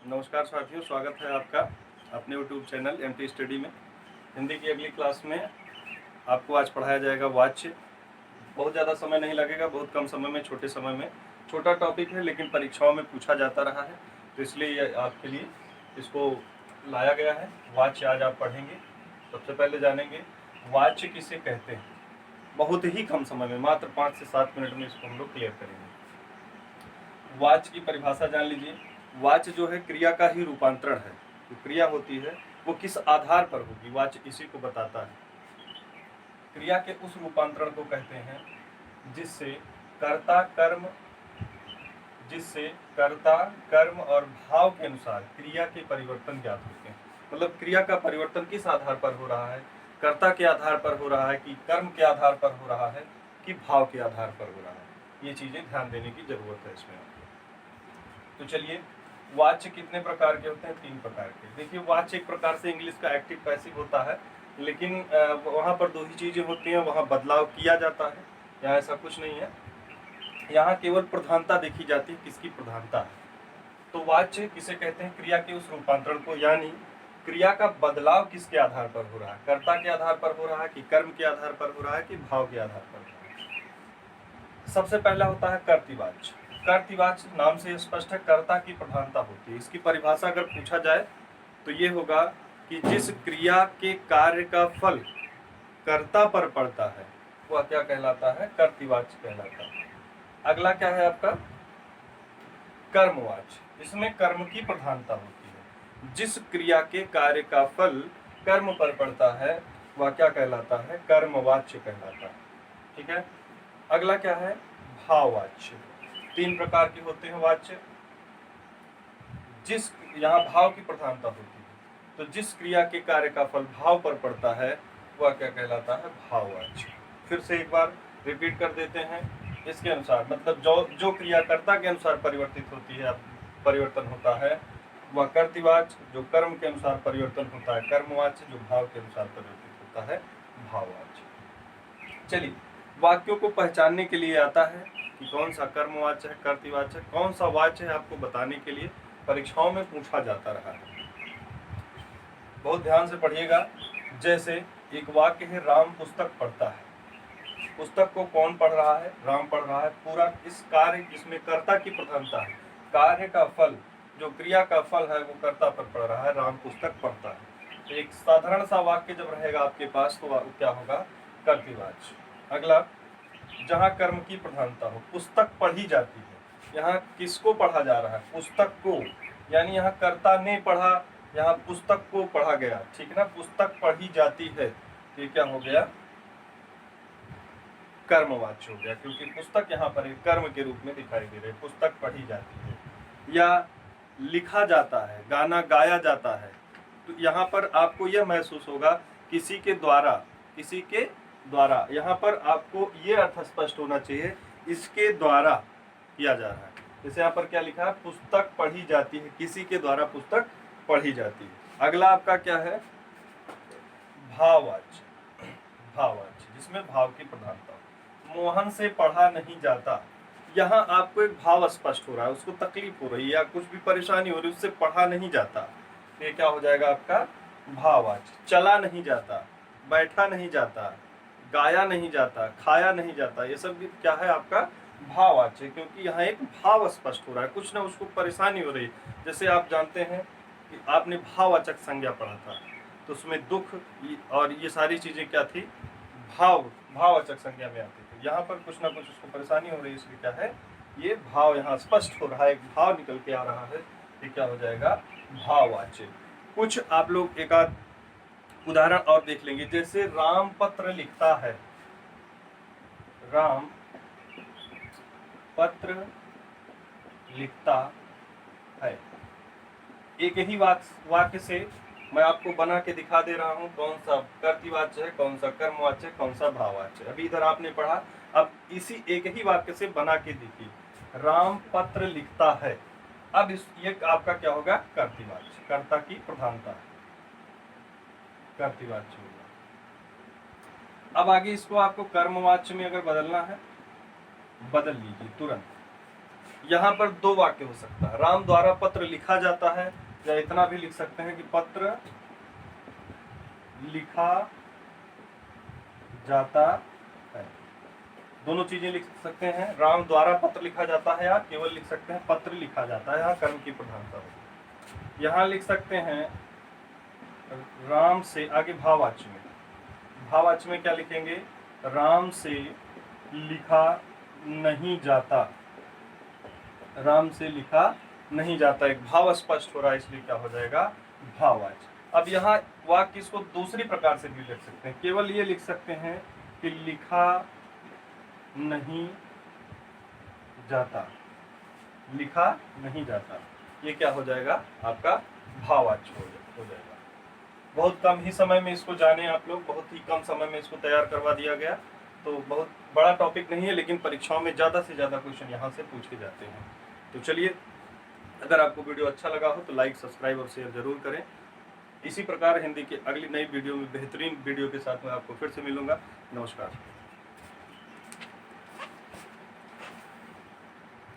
नमस्कार साथियों, स्वागत है आपका अपने YouTube चैनल MT स्टडी में। हिंदी की अगली क्लास में आपको आज पढ़ाया जाएगा वाच्य। बहुत ज़्यादा समय नहीं लगेगा, बहुत कम समय में, छोटे समय में। छोटा टॉपिक है लेकिन परीक्षाओं में पूछा जाता रहा है, तो इसलिए ये आपके लिए इसको लाया गया है। वाच्य आज आप पढ़ेंगे। सबसे पहले जानेंगे वाच्य किसे कहते हैं। बहुत ही कम समय में, मात्र 5 से 7 मिनट में इसको हम लोग क्लियर करेंगे। वाच्य की परिभाषा जान लीजिए। वाच्य जो है क्रिया का ही रूपांतरण है। जो क्रिया होती है वो किस आधार पर होगी, वाच्य इसी को बताता है। क्रिया के उस रूपांतरण को कहते हैं जिससे कर्ता कर्म और भाव के अनुसार क्रिया के परिवर्तन ज्ञात होते हैं। मतलब क्रिया का परिवर्तन किस आधार पर हो रहा है, कर्ता के आधार पर हो रहा है कि कर्म के आधार पर हो रहा है कि भाव के आधार पर हो रहा है। ये चीजें ध्यान देने की जरूरत है इसमें। तो चलिए, वाच्य कितने प्रकार के होते हैं? 3 प्रकार के। देखिए, वाच्य एक प्रकार से इंग्लिश का एक्टिव पैसिव होता है, लेकिन वहाँ पर 2 ही चीजें होती हैं, वहाँ बदलाव किया जाता है। यहाँ ऐसा कुछ नहीं है, यहाँ केवल प्रधानता देखी जाती है, किसकी प्रधानता है। तो वाच्य किसे कहते हैं? क्रिया के उस रूपांतरण को, यानी क्रिया का बदलाव किसके आधार पर हो रहा है, कर्ता के आधार पर हो रहा है कि कर्म के आधार पर हो रहा है कि भाव के आधार पर हो रहा है। सबसे पहला होता है कर्तृवाच्य। कर्तृवाच्य नाम से स्पष्ट है, कर्ता की प्रधानता होती है। इसकी परिभाषा अगर पूछा जाए तो ये होगा कि जिस क्रिया के कार्य का फल कर्ता पर पड़ता है वह क्या कहलाता है? कर्तृवाच्य कहलाता है। अगला क्या है आपका? कर्मवाच्य। इसमें कर्म की प्रधानता होती है। जिस क्रिया के कार्य का फल कर्म पर पड़ता है वह क्या कहलाता है? कर्मवाच्य कहलाता है। ठीक है। अगला क्या है? भाववाच्य। 3 प्रकार के होते हैं वाच्य। जिस यहाँ भाव की प्रधानता होती है, तो जिस क्रिया के कार्य का फल भाव पर पड़ता है वह क्या कहलाता है? भाववाच्य। फिर से एक बार रिपीट कर देते हैं। इसके अनुसार मतलब जो क्रियाकर्ता के अनुसार परिवर्तन होता है वह कर्तृवाच्य, जो कर्म के अनुसार परिवर्तन होता है कर्मवाच्य, जो भाव के अनुसार परिवर्तित होता है भाववाच्य। चलिए, वाक्यों को पहचानने के लिए आता है कि कौन सा कर्मवाच्य है, कर्तृवाच्य है, कौन सा वाच्य है, आपको बताने के लिए परीक्षाओं में पूछा जाता रहा है। बहुत ध्यान से पढ़िएगा। जैसे एक वाक्य है, राम पुस्तक पढ़ता है। पुस्तक को कौन पढ़ रहा है? राम पढ़ रहा है। पूरा इस कार्य जिसमें कर्ता की प्रधानता है, कार्य का फल, जो क्रिया का फल है वो कर्ता पर पड़ रहा है, राम पुस्तक पढ़ता है। एक साधारण सा वाक्य जब रहेगा आपके पास तो क्या होगा? कर्तृवाच्य। अगला, जहाँ कर्म की प्रधानता हो, पुस्तक पढ़ी जाती है। यहाँ किसको पढ़ा जा रहा है? पुस्तक को, यानी यहाँ कर्ता ने पढ़ा, यहाँ पुस्तक को पढ़ा गया। ठीक ना? पुस्तक पढ़ी जाती है, ये क्या हो गया? कर्मवाच्य हो गया, क्योंकि पुस्तक यहाँ पर एक कर्म के रूप में दिखाई दे रही है। पुस्तक पढ़ी जाती है। या लिखा जाता है, गाना गाया जाता है, तो यहाँ पर आपको यह महसूस होगा किसी के द्वारा। यहाँ पर आपको ये अर्थ स्पष्ट होना चाहिए, इसके द्वारा किया जा रहा है। जैसे यहाँ पर क्या लिखा है? पुस्तक पढ़ी जाती है, किसी के द्वारा पुस्तक पढ़ी जाती है। अगला आपका क्या है? भाववाच्य। भाववाच्य जिसमें भाव की प्रधानता हो। मोहन से पढ़ा नहीं जाता। यहाँ आपको एक भाव स्पष्ट हो रहा है, उसको तकलीफ हो रही है या कुछ भी परेशानी हो रही है, उससे पढ़ा नहीं जाता, ये क्या हो जाएगा आपका? भाववाच्य। चला नहीं जाता, बैठा नहीं जाता, गाया नहीं जाता, खाया नहीं जाता, ये सब भी क्या है? आपका भाववाच्य। क्योंकि यहाँ एक भाव स्पष्ट हो रहा है, कुछ ना उसको परेशानी हो रही है। जैसे आप जानते हैं कि आपने भाववाचक संज्ञा पढ़ा था, तो उसमें दुख और ये सारी चीजें क्या थी? भाववाचक संज्ञा में आती थी। यहाँ पर कुछ ना कुछ उसको परेशानी हो रही है, इसलिए क्या है? ये भाव यहाँ स्पष्ट हो रहा है, एक भाव निकल के आ रहा है, ये क्या हो जाएगा? भाववाच्य। कुछ आप लोग एक आध उदाहरण और देख लेंगे। जैसे राम पत्र लिखता है, राम पत्र लिखता है। एक ही वाक्य से मैं आपको बना के दिखा दे रहा हूं कौन सा कर्तृवाच्य है, कौन सा कर्मवाच्य है, कौन सा भाववाच्य है। अभी इधर आपने पढ़ा, अब इसी एक ही वाक्य से बना के देखिए, राम पत्र लिखता है। अब ये आपका क्या होगा? कर्तृवाच्य, कर्ता की प्रधानता है, कर्तृवाच्य होगा। अब आगे इसको आपको कर्मवाच्य में अगर बदलना है, बदल लीजिए तुरंत। यहाँ पर दो वाक्य हो सकता है, राम द्वारा पत्र लिखा जाता है, या इतना भी लिख सकते हैं कि पत्र लिखा जाता है। दोनों चीजें लिख सकते हैं, राम द्वारा पत्र लिखा जाता है, या केवल लिख सकते हैं पत्र लिखा जाता है, यहाँ कर्म की प्रधानता होगी। यहाँ लिख सकते हैं राम से, आगे भाववाच्य में, भाववाच्य में क्या लिखेंगे, राम से लिखा नहीं जाता, राम से लिखा नहीं जाता, एक भाव स्पष्ट हो रहा है, इसलिए क्या हो जाएगा, भाववाच्य। अब यहाँ वाक्य इसको दूसरी प्रकार से भी लिख सकते हैं, केवल ये लिख सकते हैं कि लिखा नहीं जाता, लिखा नहीं जाता, ये क्या हो जाएगा, आपका भाववाच्य हो जाएगा। बहुत कम ही समय में इसको जाने आप लोग, बहुत ही कम समय में इसको तैयार करवा दिया गया, तो बहुत बड़ा टॉपिक नहीं है, लेकिन परीक्षाओं में ज़्यादा से ज़्यादा क्वेश्चन यहाँ से पूछे जाते हैं। तो चलिए, अगर आपको वीडियो अच्छा लगा हो तो लाइक, सब्सक्राइब और शेयर जरूर करें। इसी प्रकार हिंदी की अगली नई वीडियो में बेहतरीन वीडियो के साथ मैं आपको फिर से मिलूंगा। नमस्कार।